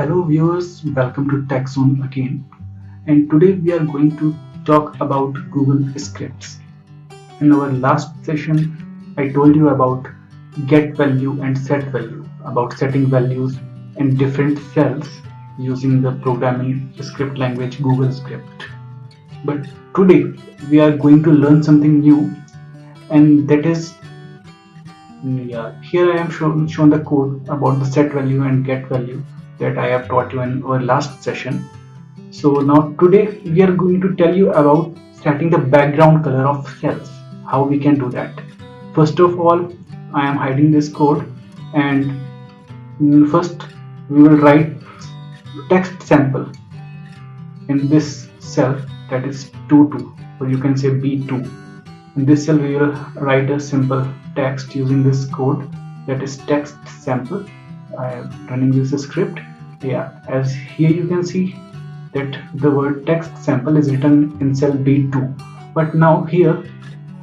Hello viewers, welcome to TechZone again. And today we are going to talk about Google Scripts. In our last session, I told you about get value and set value, about setting values in different cells using the programming script language Google Script. But today we are going to learn something new, and that is here I am shown the code about the set value and get value that I have taught you in our last session. So now today we are going to tell you about setting the background color of cells, how we can do that. First of all, I am hiding this code, and first we will write text sample in this cell, that is 22, or you can say B2. In this cell we will write a simple text using this code, that is text sample. I am running this script. As here you can see that the word text sample is written in cell B2. But now here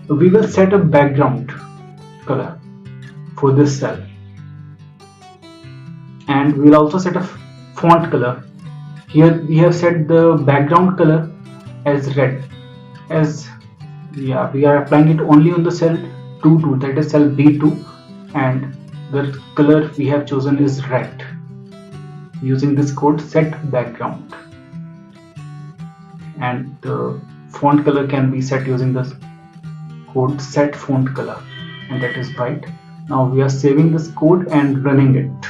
we will set a background color for this cell, and we will also set a font color. Here we have set the background color as red, as we are applying it only on the cell 22, that is cell B2, and the color we have chosen is red using this code set background. And the font color can be set using this code set font color, and that is white. Now we are saving this code and running it.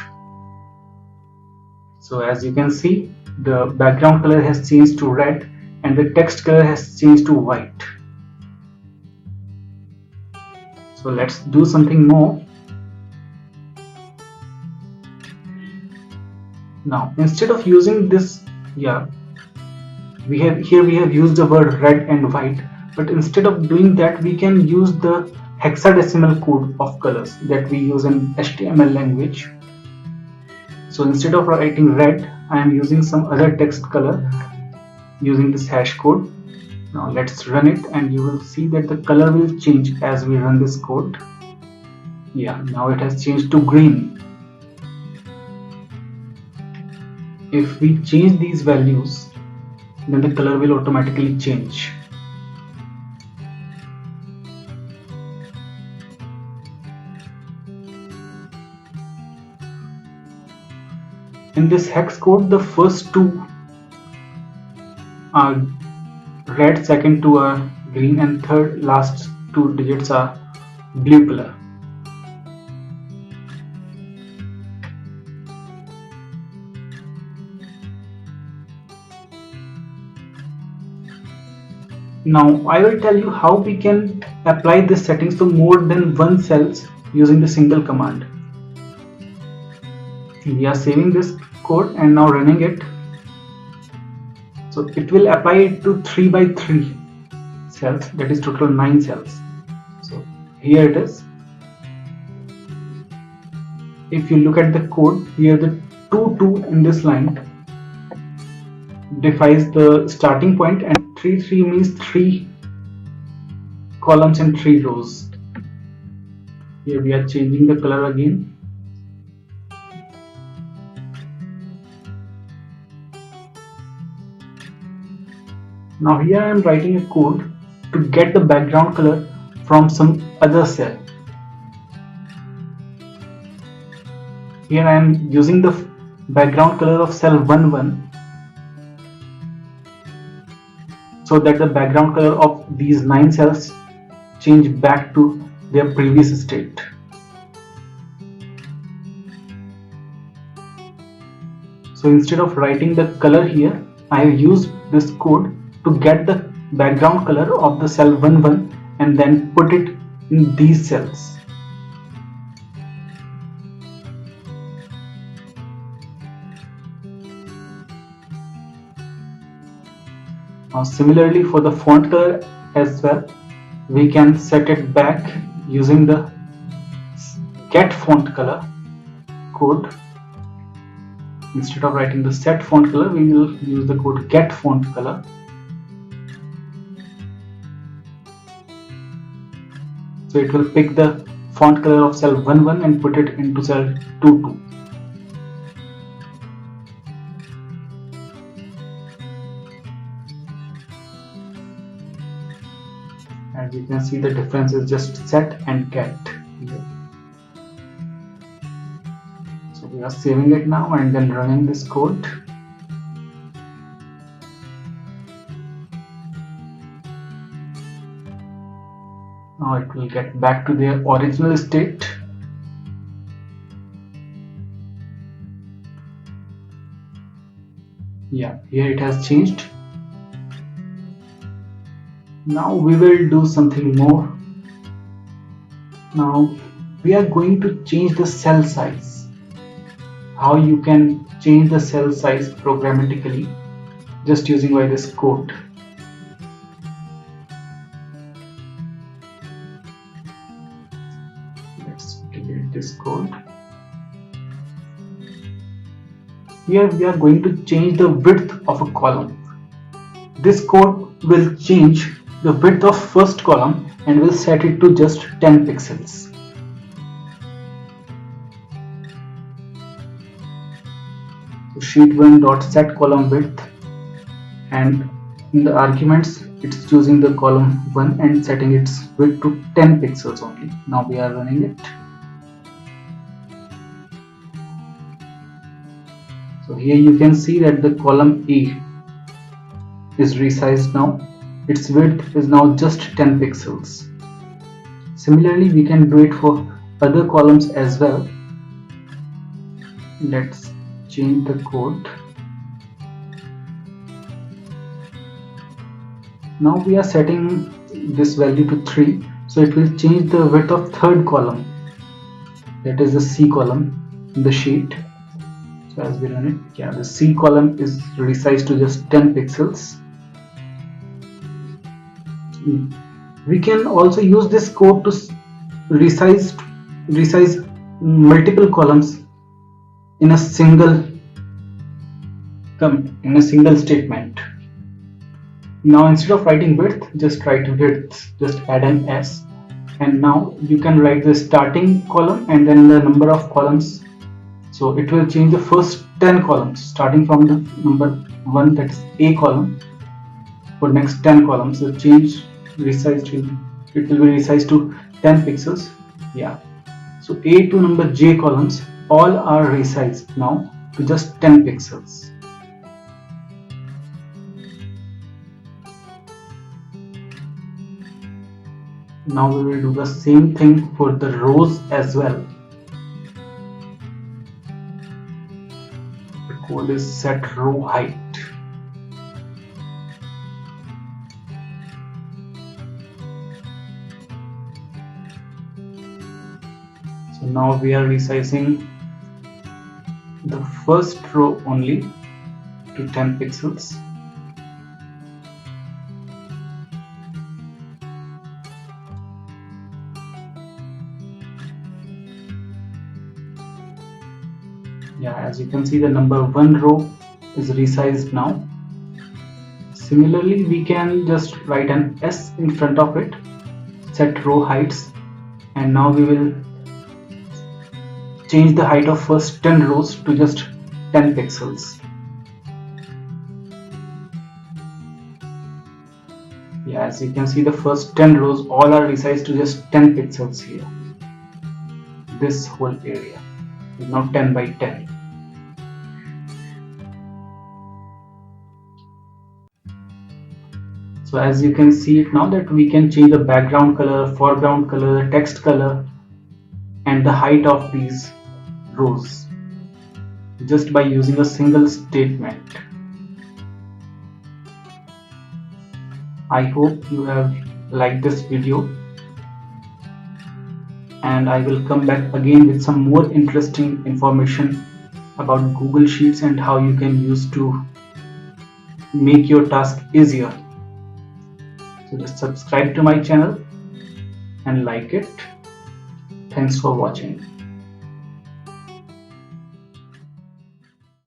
So as you can see, the background color has changed to red and the text color has changed to white. So let's do something more. Now instead of using this, we have used the word red and white, but instead of doing that we can use the hexadecimal code of colors that we use in HTML language. So instead of writing red, I am using some other text color using this hash code. Now let's run it, and you will see that the color will change as we run this code. Now it has changed to green. If we change these values, then the color will automatically change. In this hex code, the first two are red, second two are green, and third last two digits are blue color. Now I will tell you how we can apply this settings to more than one cells using the single command. We are saving this code and now running it. So it will apply it to 3 by 3 cells, that is total 9 cells. So here it is. If you look at the code, here the 2 in this line defines the starting point, and 3 means 3 columns and 3 rows. Here we are changing the color again. Now here I am writing a code to get the background color from some other cell. Here I am using the background color of cell 11, so that the background color of these 9 cells change back to their previous state. So instead of writing the color here, I have used this code to get the background color of the cell 11 and then put it in these cells. Now similarly for the font color as well, we can set it back using the get font color code. Instead of writing the set font color, we will use the code get font color. So it will pick the font color of cell 11 and put it into cell 22. As you can see, the difference is just set and get here. So we are saving it now and then running this code. Now it will get back to their original state. Yeah, here it has changed. Now we will do something more. Now we are going to change the cell size. How you can change the cell size programmatically just using by this code. Let's delete this code. Here we are going to change the width of a column. This code will change the width of first column and will set it to just 10 pixels. So sheet1.set column width, and in the arguments it's choosing the column 1 and setting its width to 10 pixels only. Now we are running it. So here you can see that the column A is resized now. Its width is now just 10 pixels. Similarly, we can do it for other columns as well. Let's change the code. Now we are setting this value to 3, so it will change the width of third column, that is the C column in the sheet. So as we run it, yeah, the C column is resized to just 10 pixels. We can also use this code to resize multiple columns in a single statement. Now instead of writing width, just write width, just add an S, and now you can write the starting column and then the number of columns. So it will change the first 10 columns starting from the number 1, that is A column. For next 10 columns, the change resized, it will be resized to 10 pixels. Yeah, so A to number J columns all are resized now to just 10 pixels. Now we will do the same thing for the rows as well. The code is set row height. So now we are resizing the first row only to 10 pixels. Yeah, as you can see, the number 1 row is resized now. Similarly, we can just write an S in front of it, set row heights, and now we will change the height of first 10 rows to just 10 pixels. Yeah, as you can see, the first 10 rows all are resized to just 10 pixels here. This whole area is now 10 by 10. So as you can see it now, that we can change the background color, foreground color, text color, and the height of these rows just by using a single statement. I hope you have liked this video, and I will come back again with some more interesting information about Google Sheets and how you can use to make your task easier. So just subscribe to my channel and like it. Thanks for watching.